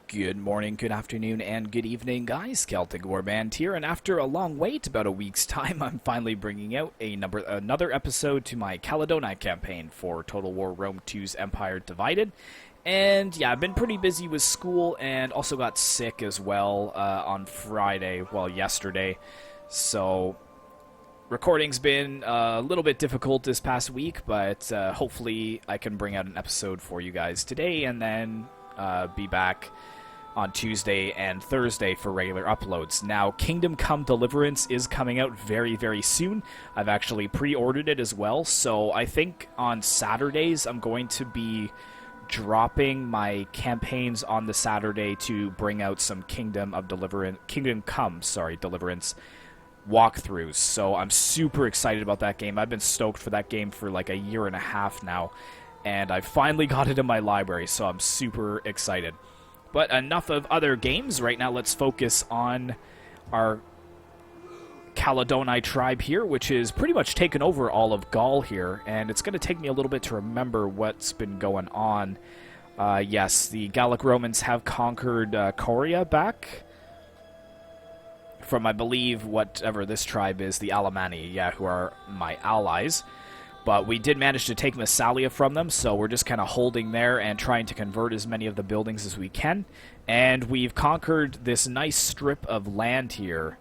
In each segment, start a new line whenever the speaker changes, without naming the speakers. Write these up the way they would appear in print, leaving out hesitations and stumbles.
Good morning, good afternoon, and good evening, guys. Celtic Warband here, and after a long wait, about a week's time, I'm finally bringing out another episode to my Caledonii campaign for Total War Rome 2's Empire Divided. And yeah, I've been pretty busy with school, and also got sick as well on Friday, well, yesterday. So recording's been a little bit difficult this past week, but hopefully I can bring out an episode for you guys today, and then be back on Tuesday and Thursday for regular uploads. Now, Kingdom Come Deliverance is coming out very, very soon. I've actually pre-ordered it as well, so I think on Saturdays I'm going to be dropping my campaigns on the Saturday to bring out some Kingdom Come Deliverance walkthroughs. So I'm super excited about that game. I've been stoked for that game for like a year and a half now, and I finally got it in my library, so I'm super excited. But enough of other games. Right now, let's focus on our Caledonii tribe here, which is pretty much taken over all of Gaul here, and it's going to take me a little bit to remember what's been going on. Yes, the Gallic Romans have conquered Coria back from, I believe, whatever this tribe is, the Alemanni, yeah, who are my allies. But we did manage to take Massalia from them, so we're just kind of holding there and trying to convert as many of the buildings as we can. And we've conquered this nice strip of land here.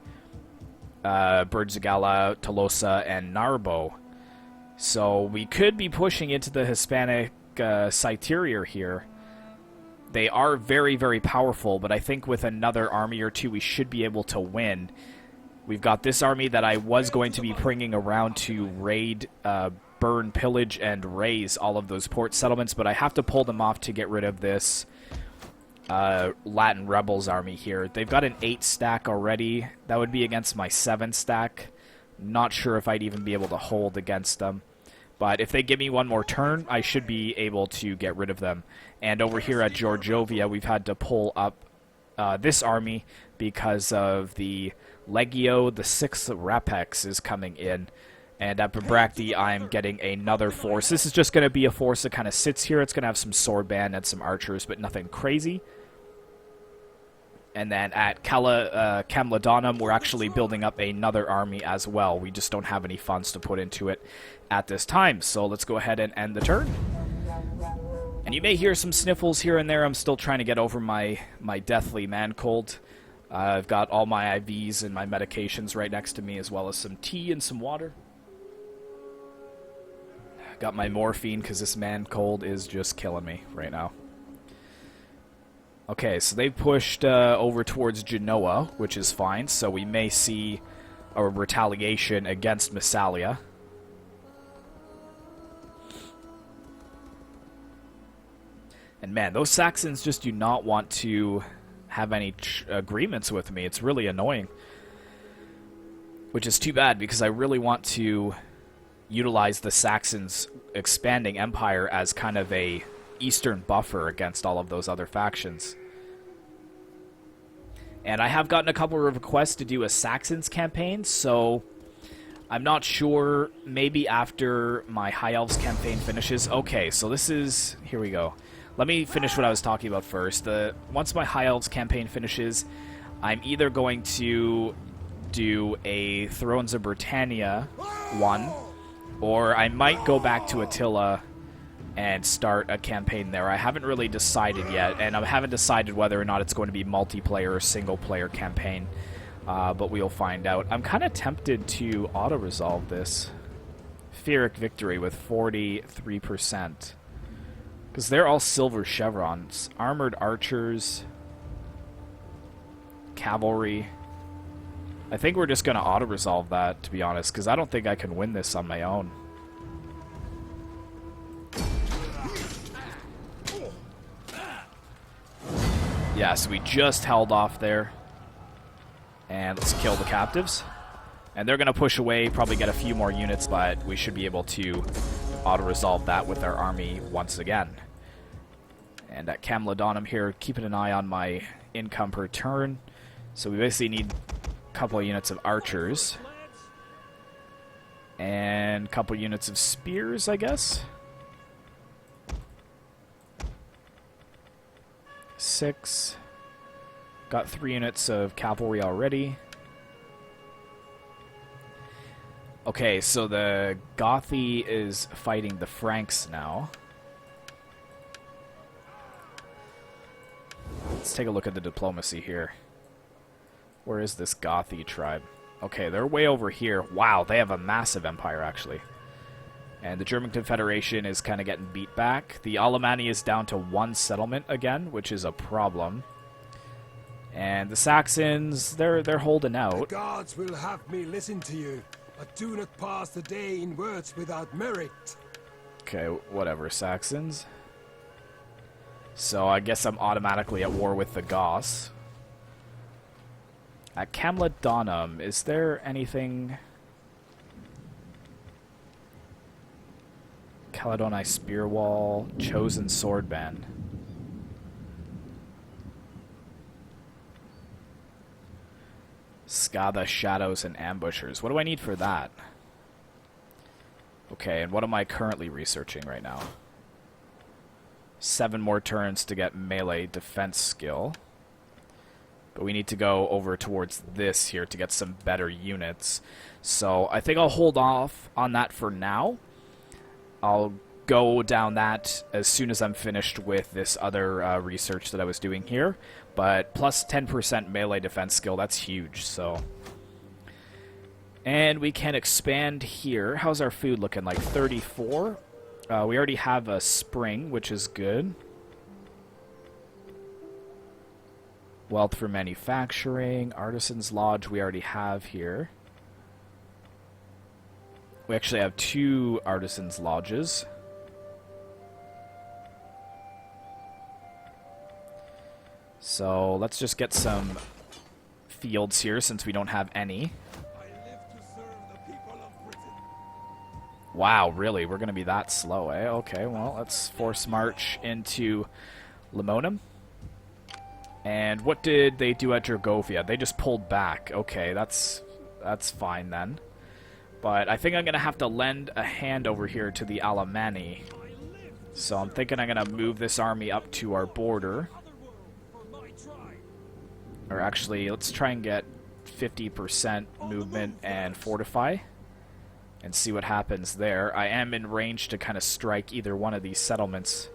Berdzagala, Tolosa, and Narbo. So we could be pushing into the Hispanic Citerior here. They are very, very powerful, but I think with another army or two we should be able to win. We've got this army that I was going to be bringing around to raid, burn, pillage, and raze all of those port settlements, but I have to pull them off to get rid of this Latin Rebels army here. They've got an 8 stack already. That would be against my 7 stack. Not sure if I'd even be able to hold against them. But if they give me one more turn, I should be able to get rid of them. And over here at Georgovia, we've had to pull up this army because of the Legio, the 6th Rapex is coming in. And at Babracti, I'm getting another force. This is just going to be a force that kind of sits here. It's going to have some sword band and some archers, but nothing crazy. And then at Caledonii, we're actually building up another army as well. We just don't have any funds to put into it at this time. So let's go ahead and end the turn. And you may hear some sniffles here and there. I'm still trying to get over my deathly man cold. I've got all my IVs and my medications right next to me, as well as some tea and some water. Got my morphine because this man cold is just killing me right now. Okay, so they've pushed over towards Genoa, which is fine. So we may see a retaliation against Massalia. And man, those Saxons just do not want to have any agreements with me. It's really annoying. Which is too bad, because I really want to utilize the Saxons' expanding empire as kind of a eastern buffer against all of those other factions. And I have gotten a couple of requests to do a Saxons campaign, so I'm not sure, maybe after my High Elves campaign finishes. Okay, so this is... here we go. Let me finish what I was talking about first. Once my High Elves campaign finishes, I'm either going to do a Thrones of Britannia one, or I might go back to Attila and start a campaign there. I haven't really decided yet, and I haven't decided whether or not it's going to be multiplayer or single-player campaign, but we'll find out. I'm kind of tempted to auto-resolve this. Pyrrhic Victory with 43%. Because they're all silver chevrons. Armored archers. Cavalry. I think we're just going to auto-resolve that, to be honest, because I don't think I can win this on my own. Yeah, so we just held off there. And let's kill the captives. And they're going to push away, probably get a few more units, but we should be able to auto-resolve that with our army once again. And at Caledonii here, keeping an eye on my income per turn. So we basically need a couple of units of archers. And a couple units of spears, I guess. 6. Got 3 units of cavalry already. Okay, so the Gothi is fighting the Franks now. Let's take a look at the diplomacy here. Where is this Gothi tribe? Okay, they're way over here. Wow, they have a massive empire, actually. And the German Confederation is kind of getting beat back. The Alemanni is down to 1 settlement again, which is a problem. And the Saxons, they're holding out.
The gods will have me listen to you, but do not pass the day in words without merit.
Okay, whatever, Saxons. So I guess I'm automatically at war with the Goths. At Caledonii, is there anything... Caledonii Spear Wall, Chosen Swordband. Scatha, Shadows, and Ambushers. What do I need for that? Okay, and what am I currently researching right now? 7 more turns to get melee defense skill. But we need to go over towards this here to get some better units. So I think I'll hold off on that for now. I'll go down that as soon as I'm finished with this other research that I was doing here. But plus 10% melee defense skill, that's huge, so... And we can expand here. How's our food looking? Like 34? We already have a spring, which is good. Wealth for manufacturing. Artisans Lodge we already have here. We actually have 2 Artisans Lodges. So let's just get some fields here since we don't have any. Wow, really? We're going to be that slow, eh? Okay, well, let's force march into Limonum. And what did they do at Gergovia? They just pulled back. Okay, that's fine then. But I think I'm going to have to lend a hand over here to the Alemanni. So I'm thinking I'm going to move this army up to our border. Or actually, let's try and get 50% movement and fortify. And see what happens there. I am in range to kind of strike either one of these settlements.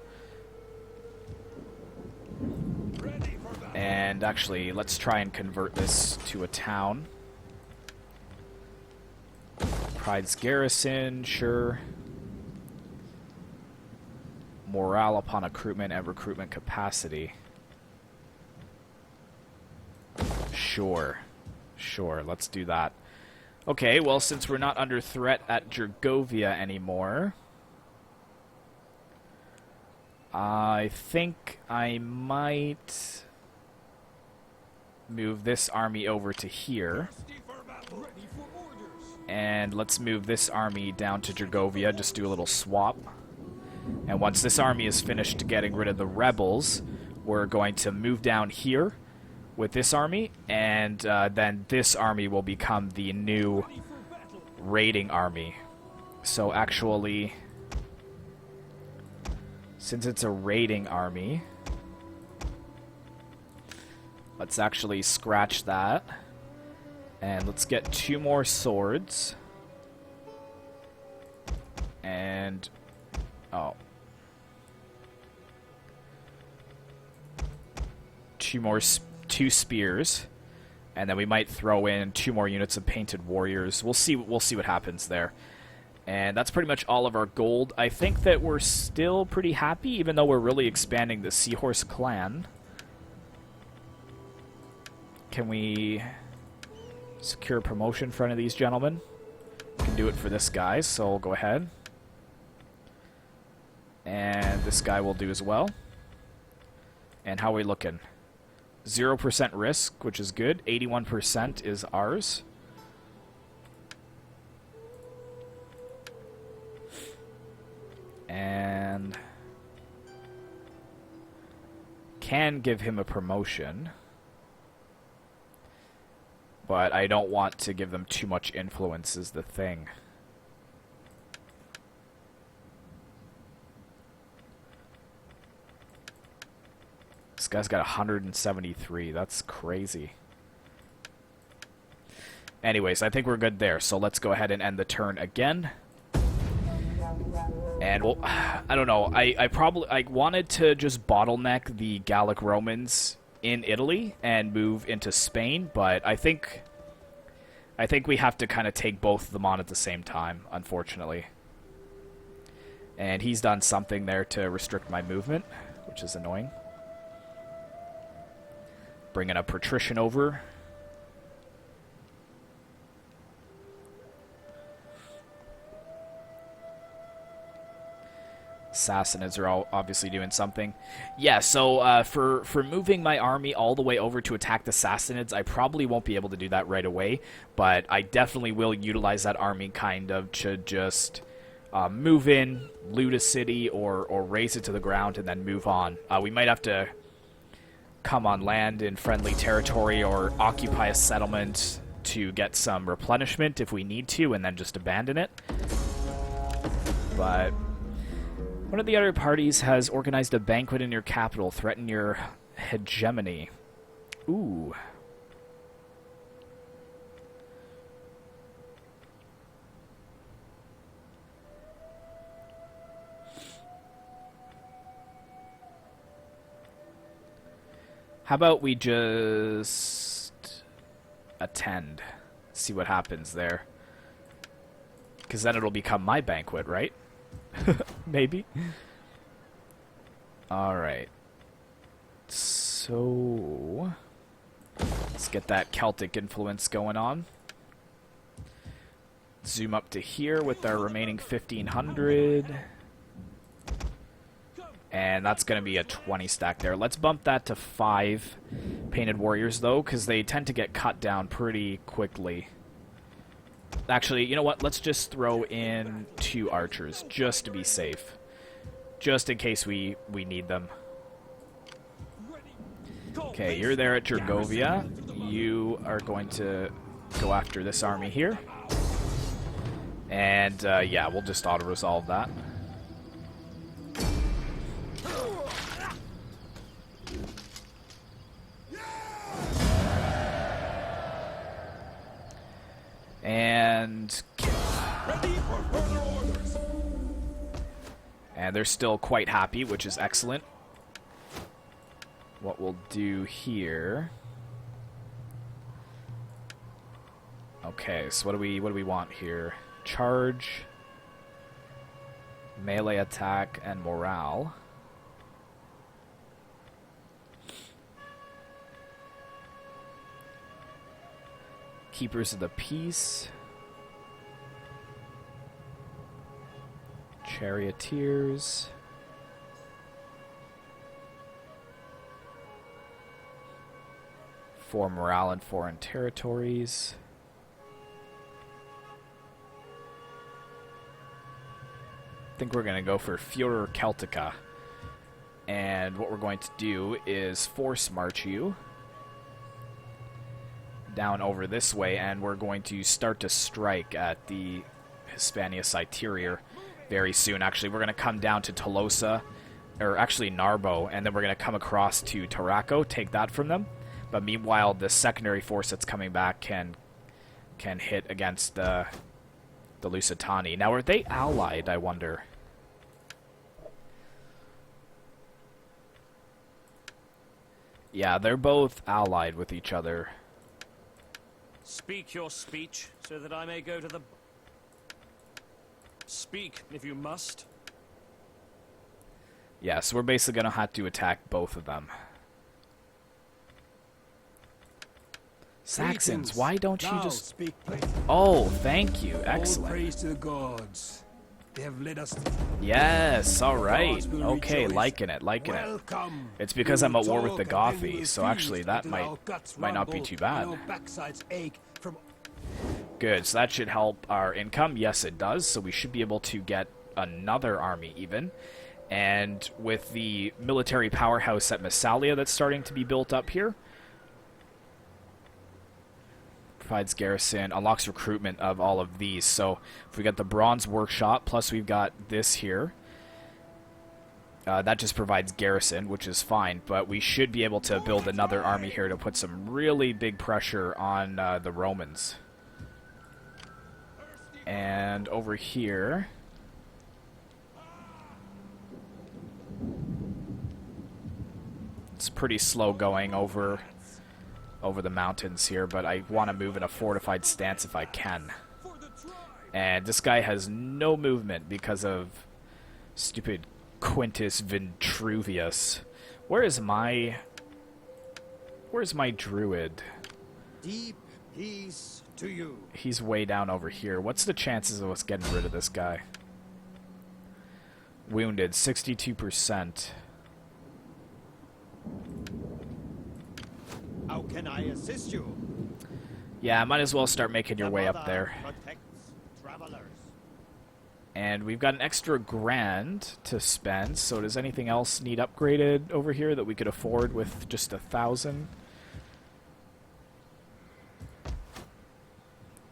And actually, let's try and convert this to a town. Pride's Garrison, sure. Morale upon recruitment and recruitment capacity. Sure. Sure, let's do that. Okay, well, since we're not under threat at Gergovia anymore, I think I might move this army over to here. And let's move this army down to Gergovia, just do a little swap. And once this army is finished getting rid of the rebels, we're going to move down here with this army, and then this army will become the new raiding army. So actually, since it's a raiding army, let's actually scratch that. And let's get 2 more swords. And... oh. 2 spears, and then we might throw in 2 more units of painted warriors. We'll see what happens there. And that's pretty much all of our gold. I think that we're still pretty happy, even though we're really expanding the Seahorse clan. Can we secure a promotion for any of these gentlemen? We can do it for this guy, so we'll go ahead. And this guy will do as well. And how are we looking? 0% risk, which is good. 81% is ours. And can give him a promotion. But I don't want to give them too much influence is the thing. This guy's got 173. That's crazy. Anyways, I think we're good there. So let's go ahead and end the turn again. And well, I don't know. I wanted to just bottleneck the Gallic Romans in Italy and move into Spain, but I think we have to kind of take both of them on at the same time, unfortunately. And he's done something there to restrict my movement, which is annoying. Bringing a patrician over. Sassanids are all obviously doing something. Yeah, so for moving my army all the way over to attack the Sassanids, I probably won't be able to do that right away, but I definitely will utilize that army kind of to just move in, loot a city, or raze it to the ground, and then move on. We might have to come on land in friendly territory or occupy a settlement to get some replenishment if we need to, and then just abandon it. But one of the other parties has organized a banquet in your capital, threaten your hegemony. Ooh. How about we just attend, see what happens there. Because then it'll become my banquet, right? Maybe. Alright. So let's get that Celtic influence going on. Zoom up to here with our remaining 1,500. And that's going to be a 20 stack there. Let's bump that to 5 painted warriors, though, because they tend to get cut down pretty quickly. Actually, you know what? Let's just throw in 2 archers, just to be safe. Just in case we need them. Okay, you're there at Gergovia. You are going to go after this army here. And, yeah, we'll just auto-resolve that. And they're still quite happy, which is excellent. What we'll do here. Okay, so what do we want here? Charge, melee attack, and morale. Keepers of the Peace. Charioteers. For morale in foreign territories. I think we're going to go for Furor Celtica. And what we're going to do is force march you down over this way, and we're going to start to strike at the Hispania Citerior very soon. Actually, we're going to come down to Tolosa, or actually Narbo, and then we're going to come across to Tarraco, take that from them. But meanwhile, the secondary force that's coming back can hit against the Lusitani. Now, are they allied, I wonder? Yeah, they're both allied with each other.
Speak your speech, so that I may go to the... Speak, if you must.
Yeah, so we're basically going to have to attack both of them. Saxons, why don't you just...
Speak, please.
Oh, thank you.
All
Excellent.
praise to the gods. They have led us.
Yes, alright.
Gods will
Okay,
rejoice.
liking it.
Welcome.
It's because
We
I'm
will
at war with
talk
the
and then we
Gothi,
will
so
feast
actually that
until our guts
might not be
rumble
too bad.
and our backsides ache from...
Good, so that should help our income. Yes, it does. So we should be able to get another army even. And with the military powerhouse at Massalia that's starting to be built up here, provides garrison, unlocks recruitment of all of these. So if we got the Bronze Workshop, plus we've got this here, That just provides garrison, which is fine, but we should be able to build another army here to put some really big pressure on the Romans. And over here... it's pretty slow going over the mountains here, but I want to move in a fortified stance if I can. And this guy has no movement because of stupid Quintus Ventruvius. Where's my druid?
Deep peace to you.
He's way down over here. What's the chances of us getting rid of this guy? Wounded, 62%.
How can I assist you?
Yeah, might as well start making your way up there.
Protects travelers.
And we've got an extra grand to spend, so does anything else need upgraded over here that we could afford with just 1,000?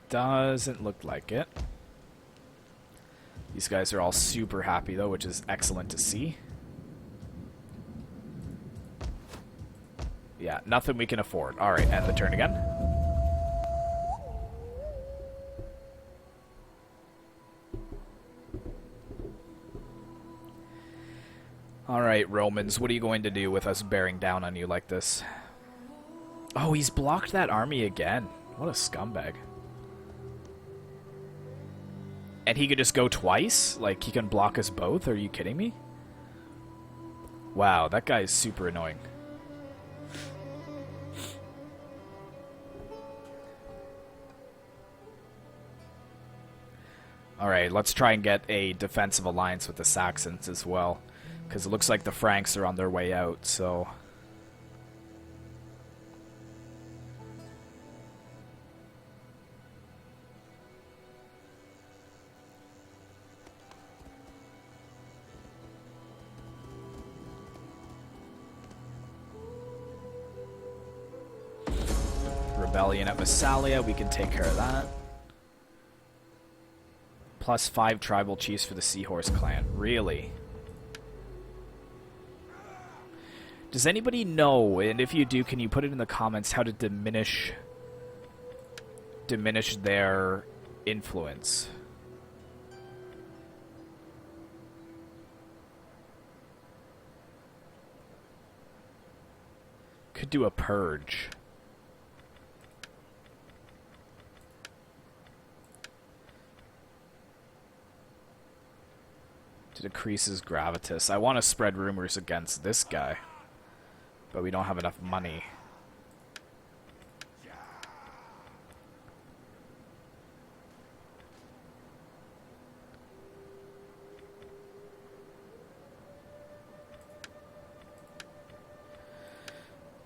Doesn't look like it. These guys are all super happy though, which is excellent to see. Yeah, nothing we can afford. Alright, end the turn again. Alright, Romans, what are you going to do with us bearing down on you like this? Oh, he's blocked that army again. What a scumbag. And he could just go twice? Like, he can block us both? Are you kidding me? Wow, that guy is super annoying. Alright, let's try and get a defensive alliance with the Saxons as well. Because it looks like the Franks are on their way out, so... Rebellion at Massalia, we can take care of that. Plus 5 tribal chiefs for the Seahorse clan. Really? Does anybody know, and if you do, can you put it in the comments, how to diminish their influence? Could do a purge. To decrease his gravitas. I want to spread rumors against this guy. But we don't have enough money.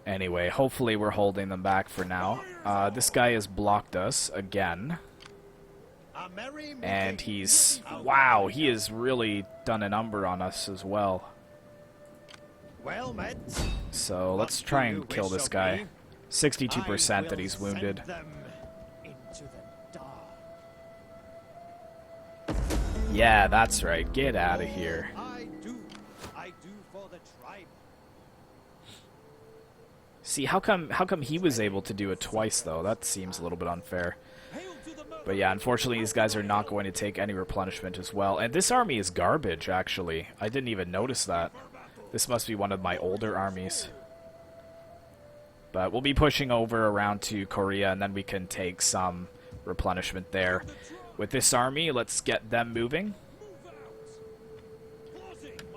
Anyway, hopefully we're holding them back for now. This guy has blocked us again. And he's... wow, he has really done a number on us as well.
Well met.
So let's try and kill this guy. 62% that he's wounded. Yeah, that's right. Get out of here.
I do for the tribe.
See, how come he was able to do it twice though? That seems a little bit unfair. But yeah, unfortunately these guys are not going to take any replenishment as well. And this army is garbage, actually. I didn't even notice that. This must be one of my older armies. But we'll be pushing over around to Korea, and then we can take some replenishment there. With this army, let's get them moving.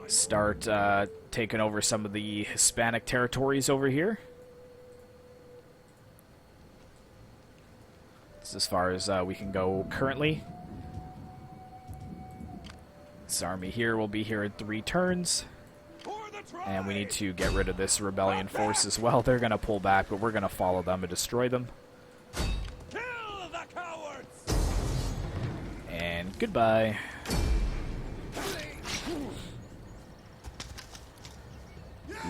Start taking over some of the Hispanic territories over here. That's as far as we can go currently. This army here will be here in 3 turns. And we need to get rid of this rebellion force as well. They're going to pull back, but we're going to follow them and destroy them.
Kill the cowards!
And goodbye.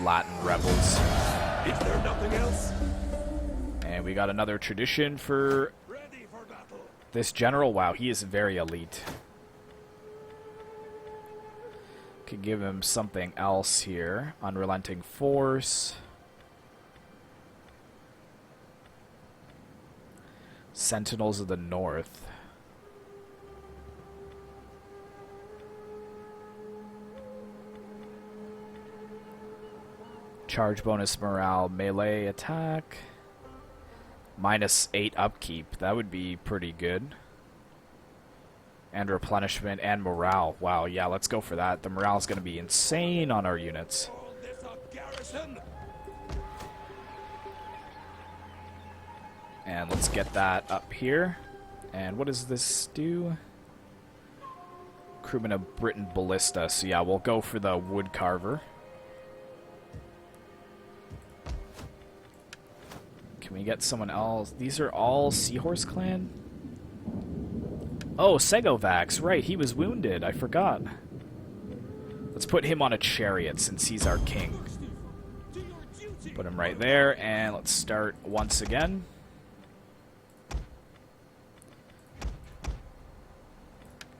Latin rebels.
Is there nothing else?
And we got another tradition for this general. Wow, he is very elite. Could give him something else here. Unrelenting force. Sentinels of the North. Charge bonus morale, melee attack. -8 upkeep. That would be pretty good. And replenishment and morale. Wow, yeah, let's go for that. The morale's going to be insane on our units. And let's get that up here. And what does this do? Crewman of Britain Ballista. So yeah, we'll go for the wood carver. Can we get someone else? These are all Seahorse Clan? Oh, Segovax. Right, he was wounded. I forgot. Let's put him on a chariot since he's our king. Put him right there, and let's start once again.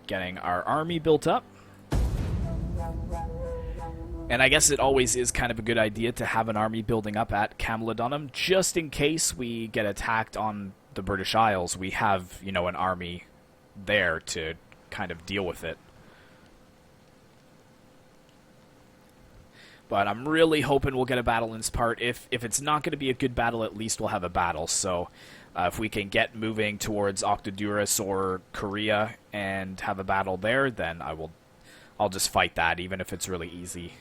Getting our army built up. And I guess it always is kind of a good idea to have an army building up at Caledonii, just in case we get attacked on the British Isles. We have, you know, an army there to kind of deal with it. But I'm really hoping we'll get a battle in this part. If it's not going to be a good battle, at least we'll have a battle. So if we can get moving towards Octodurus or Korea and have a battle there, then I'll just fight that, even if it's really easy.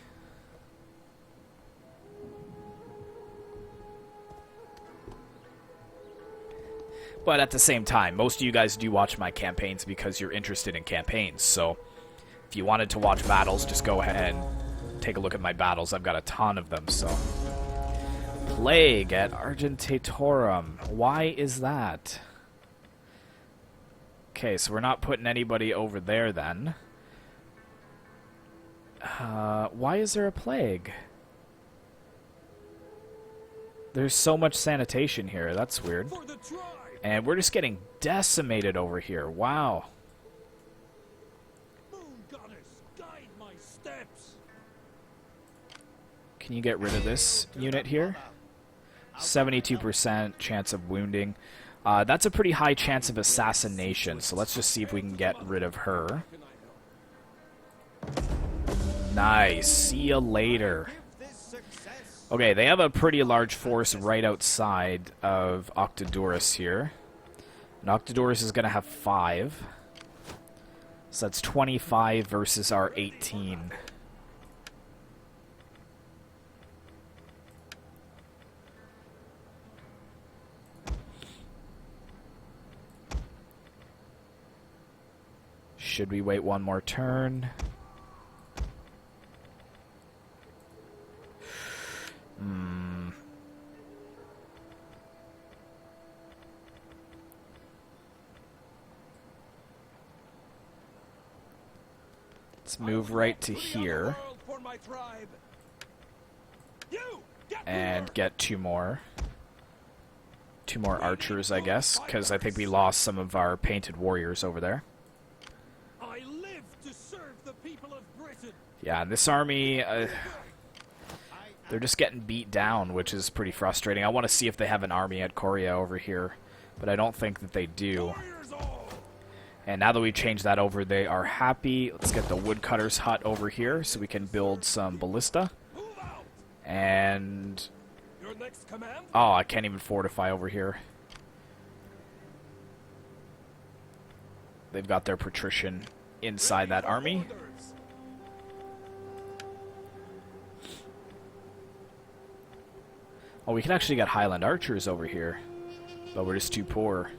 But at the same time, most of you guys do watch my campaigns because you're interested in campaigns. So if you wanted to watch battles, just go ahead and take a look at my battles. I've got a ton of them, so. Plague at Argentatorum. Why is that? Okay, so we're not putting anybody over there then. Why is there a plague? There's so much sanitation here. That's weird. And we're just getting decimated over here. Wow.
Moon goddess, guide my steps.
Can you get rid of this unit here? 72% chance of wounding. That's a pretty high chance of assassination, so let's just see if we can get rid of her. Nice. See ya later. Okay, they have a pretty large force right outside of Octodurus here. And Octodurus is going to have 5. So that's 25 versus our 18. Should we wait one more turn? Let's move right to here. And get two more archers, I guess, because I think we lost some of our painted warriors over there.
I live to serve the people of Britain.
Yeah, this army, they're just getting beat down, which is pretty frustrating. I want to see if they have an army at Korea over here, but I don't think that they do. And now that we've changed that over, they are happy. Let's get the woodcutter's hut over here so we can build some ballista. And oh, I can't even fortify over here. They've got their patrician inside that army. Oh, we can actually get Highland archers over here, but we're just too poor.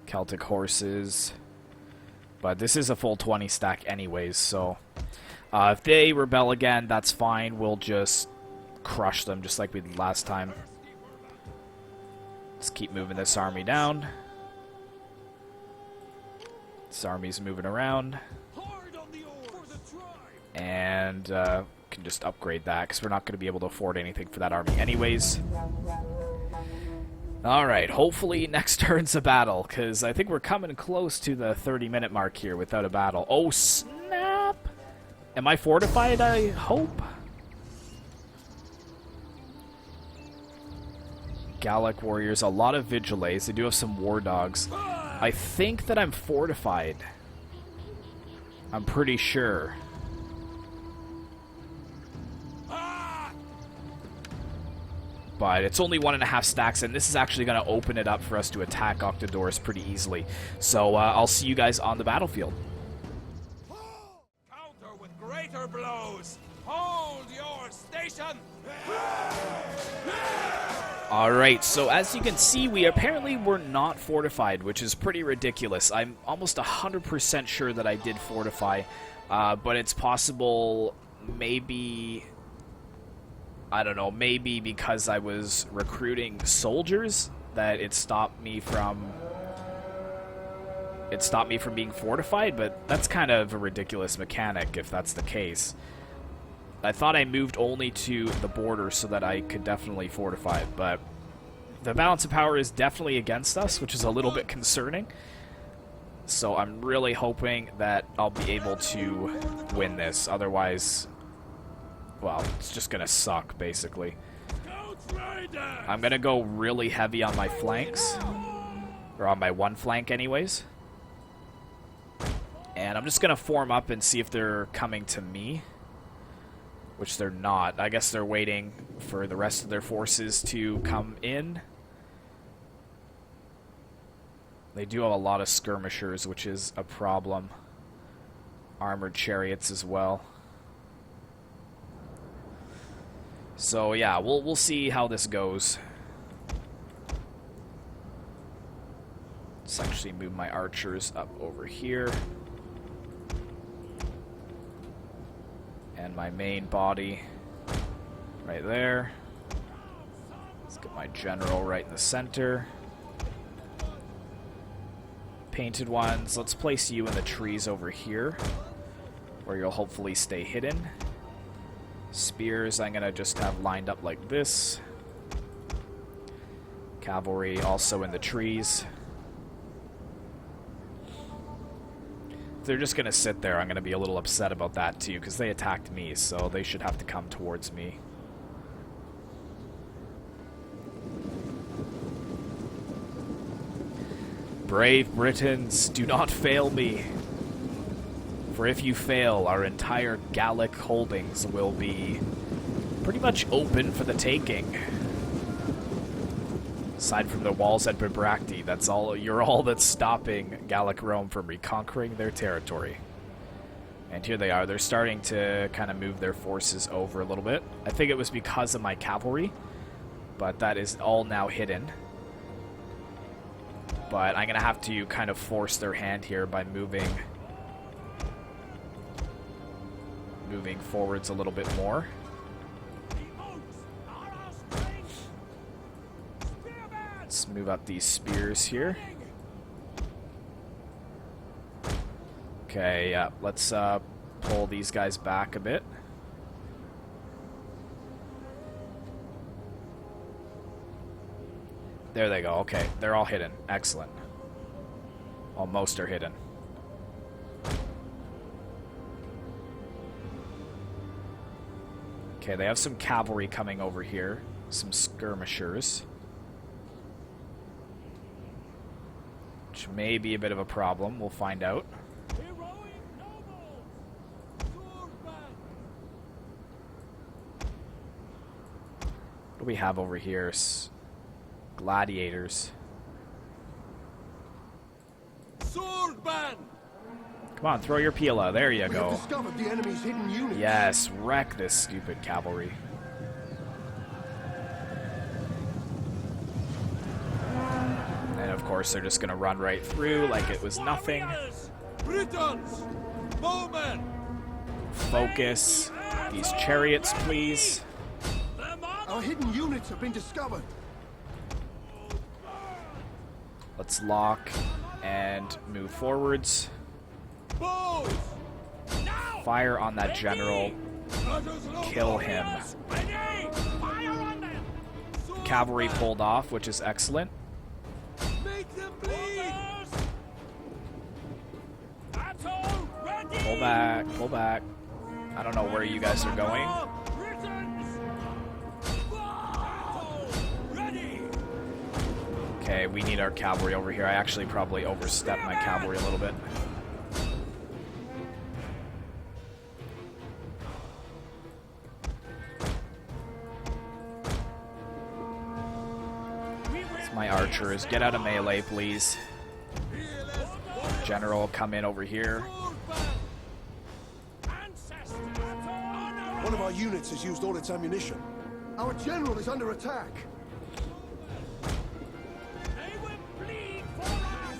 Celtic horses. But this is a full 20 stack anyways, so if they rebel again, that's fine. We'll just crush them just like we did last time. Let's keep moving this army down. This army's moving around. And can just upgrade that because we're not going to be able to afford anything for that army anyways. Alright, hopefully next turn's a battle, because I think we're coming close to the 30-minute mark here without a battle. Oh, snap! Am I fortified, I hope? Gallic warriors, a lot of vigiles. They do have some war dogs. I think that I'm fortified. I'm pretty sure. But it's only 1.5 stacks, and this is actually going to open it up for us to attack Octodorus pretty easily. So I'll see you guys on the battlefield.
Counter with greater blows. Hold your station.
Alright, so as you can see, we apparently were not fortified, which is pretty ridiculous. I'm almost 100% sure that I did fortify, but it's possible maybe... I don't know, maybe because I was recruiting soldiers that it stopped me from being fortified, but that's kind of a ridiculous mechanic if that's the case. I thought I moved only to the border so that I could definitely fortify it, but the balance of power is definitely against us, which is a little bit concerning. So I'm really hoping that I'll be able to win this, otherwise... well, it's just gonna suck, basically. I'm gonna go really heavy on my flanks. Or on my one flank, anyways. And I'm just gonna form up and see if they're coming to me. Which they're not. I guess they're waiting for the rest of their forces to come in. They do have a lot of skirmishers, which is a problem. Armored chariots as well. So yeah, we'll see how this goes. Let's actually move my archers up over here. And my main body right there. Let's get my general right in the center. Painted ones, let's place you in the trees over here, where you'll hopefully stay hidden. Spears, I'm going to just have lined up like this. Cavalry also in the trees. If they're just going to sit there, I'm going to be a little upset about that too, because they attacked me, so they should have to come towards me. Brave Britons, do not fail me. For if you fail, our entire Gallic holdings will be pretty much open for the taking. Aside from the walls at Bibracte, that's all. You're all that's stopping Gallic Rome from reconquering their territory. And here they are. They're starting to kind of move their forces over a little bit. I think it was because of my cavalry, but that is all now hidden. But I'm going to have to kind of force their hand here by moving forwards a little bit more. Let's move up these spears here. Okay, yeah, let's pull these guys back a bit. There they go. Okay, they're all hidden. Excellent. Well, most are hidden. Okay, they have some cavalry coming over here. Some skirmishers. Which may be a bit of a problem. We'll find out. What do we have over here? Gladiators.
Swordman!
Come on, throw your pila. There you
We
go.
have discovered the enemy's hidden units.
Yes, wreck this stupid cavalry. And of course, they're just gonna run right through like it was nothing.
Britons! Bowmen!
Focus. These chariots, please.
Our hidden units have been discovered.
Let's lock and move forwards.
Bows!
Fire on that general. Kill him. cavalry pulled off, which is excellent.
Make them bleed!
Battle ready!
Pull back, pull back. I don't know where you guys are going.
Britons! Ready!
Okay, we need our cavalry over here. I actually probably overstepped my cavalry a little bit. My archers, get out of melee, please. General, come in over here.
One of our units has used all its ammunition. Our general is under attack.
They will bleed for us!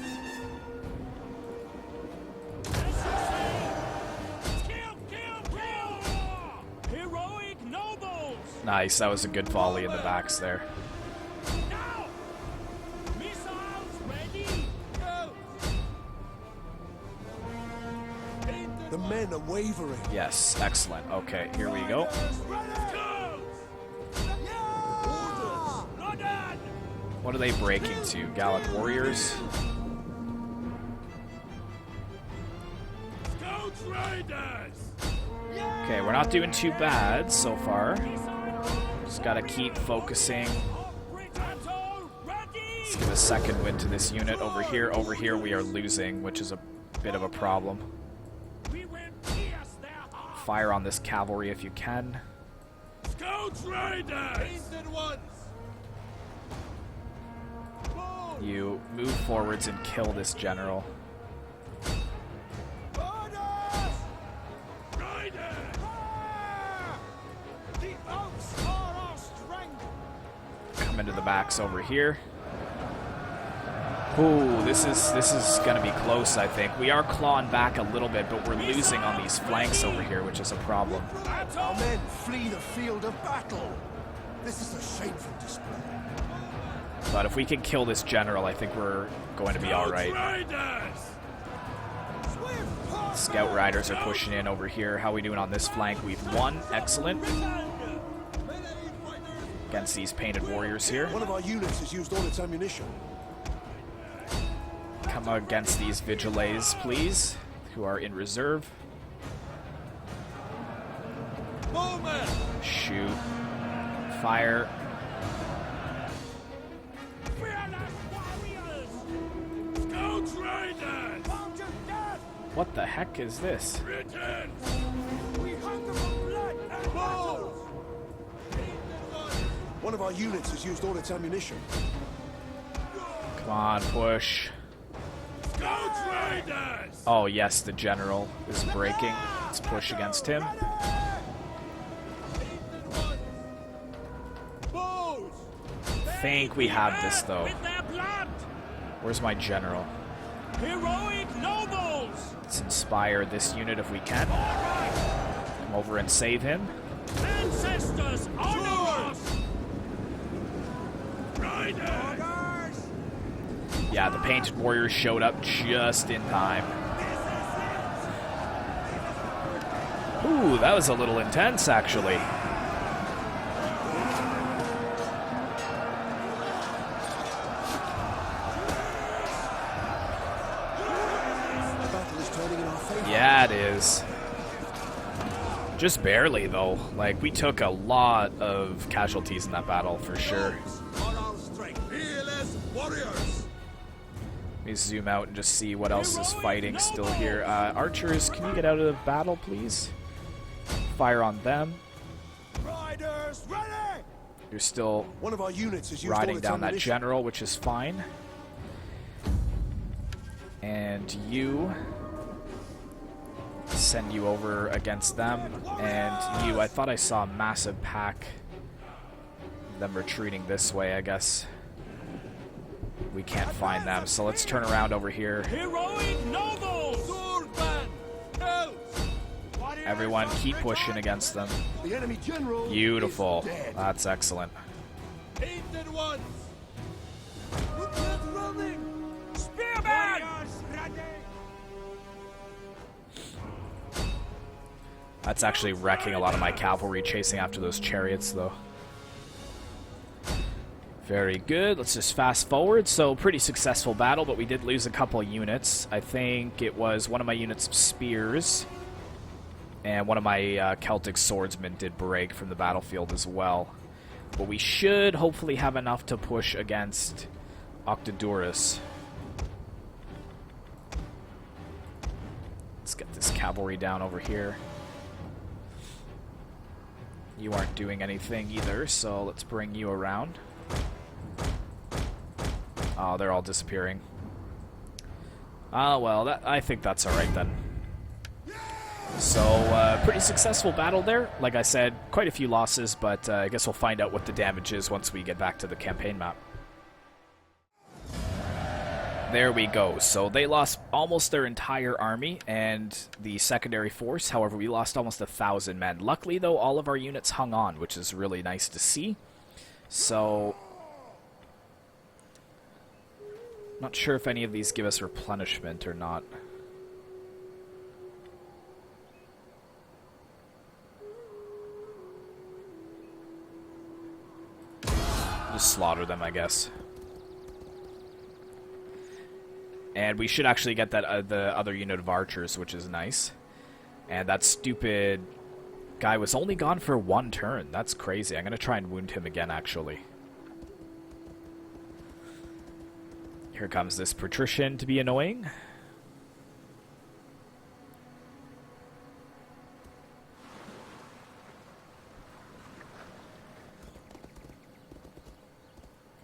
Kill, kill, kill! Heroic nobles!
Nice, that was a good volley in the backs there.
Now! Missiles ready!
The men are wavering.
Yes, excellent. Okay, here we go. What are they breaking to? Gallic warriors?
Scout Riders!
Okay, we're not doing too bad so far. Just gotta keep focusing. Let's give a second wind to this unit over here. Over here we are losing, which is a bit of a problem. Fire on this cavalry if you can.
Scout Riders!
You move forwards and kill this general. Come into the backs over here. Ooh, this is gonna be close, I think. We are clawing back a little bit, but we're losing on these flanks over here, which is a problem.
Our men flee the field of battle. This is a shameful display.
But if we can kill this general, I think we're going to be alright. Scout riders are pushing in over here. How are we doing on this flank? We've won. Excellent. Against these painted warriors here.
One of our units has used all its ammunition.
Come against these vigiles, please, who are in reserve. Shoot. Fire. What the heck is this?
One of our units has used all its ammunition.
Come on, push. Oh yes, the general is breaking. Let's push against him. Think we have this though. Where's my general?
Heroic nobles!
Let's inspire this unit if we can. Come over and save him.
Ancestors, honor us! Riders!
Yeah, the painted warriors showed up just in time. Ooh, that was a little intense, actually. Yeah, it is. Just barely, though. Like, we took a lot of casualties in that battle, for sure. Let me zoom out and just see what else is fighting still here. Archers, can you get out of battle, please? Fire on them.
Riders, ready!
You're still
One of our units has used
riding
all its
down that
ammunition.
general, which is fine. And you... send you over against them. And you, I thought I saw a massive pack of them retreating this way, I guess. We can't find them, so let's turn around over here.
Heroic nobles!
Everyone keep pushing against them.
The enemy general
Beautiful.
is dead.
That's excellent.
Painted ones! Spearmen!
That's actually wrecking a lot of my cavalry chasing after those chariots, though. Very good. Let's just fast forward. So, pretty successful battle, but we did lose a couple units. I think it was one of my units' spears, and one of my Celtic swordsmen did break from the battlefield as well. But we should hopefully have enough to push against Octodurus. Let's get this cavalry down over here. You aren't doing anything either, so let's bring you around. Oh, they're all disappearing. Well, I think that's alright then. So, pretty successful battle there. Like I said, quite a few losses, but I guess we'll find out what the damage is once we get back to the campaign map. There we go. So they lost almost their entire army and the secondary force. However, we lost almost 1,000 men. Luckily, though, all of our units hung on, which is really nice to see. So, not sure if any of these give us replenishment or not. Just slaughter them, I guess. And we should actually get that the other unit of archers, which is nice. And that stupid guy was only gone for 1 turn. That's crazy. I'm going to try and wound him again, actually. Here comes this patrician to be annoying.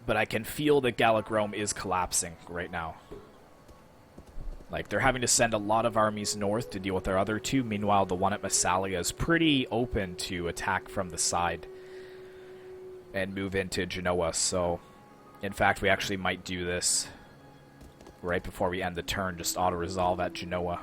But I can feel that Gallic Rome is collapsing right now. Like, they're having to send a lot of armies north to deal with their other 2. Meanwhile, the one at Massalia is pretty open to attack from the side and move into Genoa. So, in fact, we actually might do this right before we end the turn. Just auto-resolve at Genoa.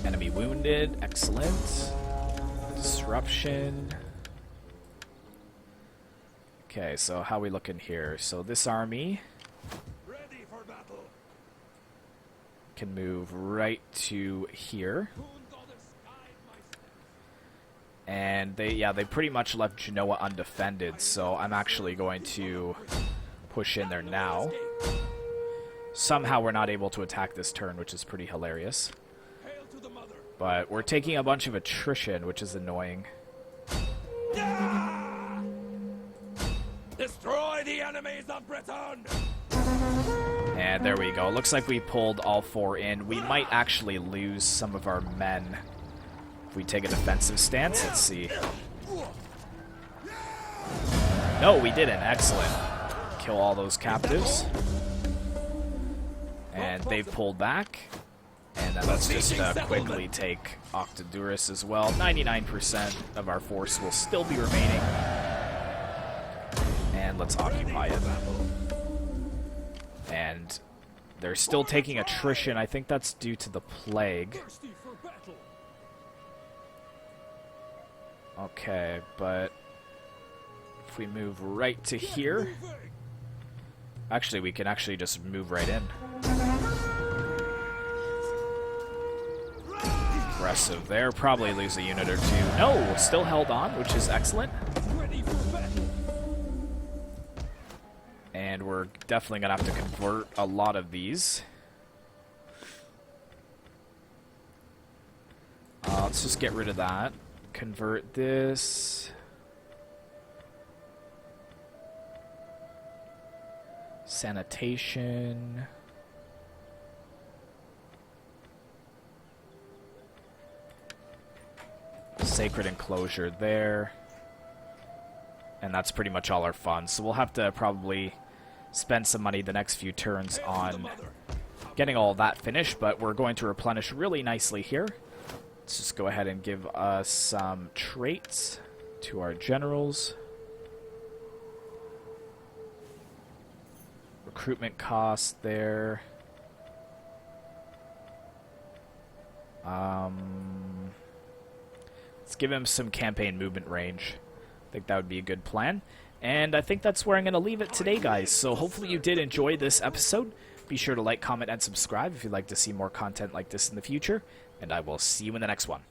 Enemy wounded. Excellent. Disruption. Okay, so how we looking here? So this army
Ready for battle.
can move right to here. And they pretty much left Genoa undefended, so I'm actually going to push in there now. Somehow we're not able to attack this turn, which is pretty hilarious.
Hail to the mother.
But we're taking a bunch of attrition, which is annoying.
Destroy the enemies of Britain!
And there we go. Looks like we pulled all 4 in. We might actually lose some of our men if we take a defensive stance. Let's see. No, we didn't. Excellent. Kill all those captives. And they've pulled back. And then let's just quickly take Octodurus as well. 99% of our force will still be remaining. And let's occupy it. And they're still taking attrition. I think that's due to the plague.
Thirsty for battle.
Okay, but if we move right to here... Actually, we can actually just move right in. Aggressive there. Probably lose a unit or 2. No, still held on, which is excellent.
Ready for battle.
And we're definitely going to have to convert a lot of these. Let's just get rid of that. Convert this. Sanitation. Sacred enclosure there. And that's pretty much all our funds. So we'll have to probably spend some money the next few turns on getting all that finished, but we're going to replenish really nicely here. Let's just go ahead and give us some traits to our generals. Recruitment cost there. Let's give him some campaign movement range. I think that would be a good plan. And I think that's where I'm going to leave it today, guys. So hopefully you did enjoy this episode. Be sure to like, comment, and subscribe if you'd like to see more content like this in the future, and I will see you in the next one.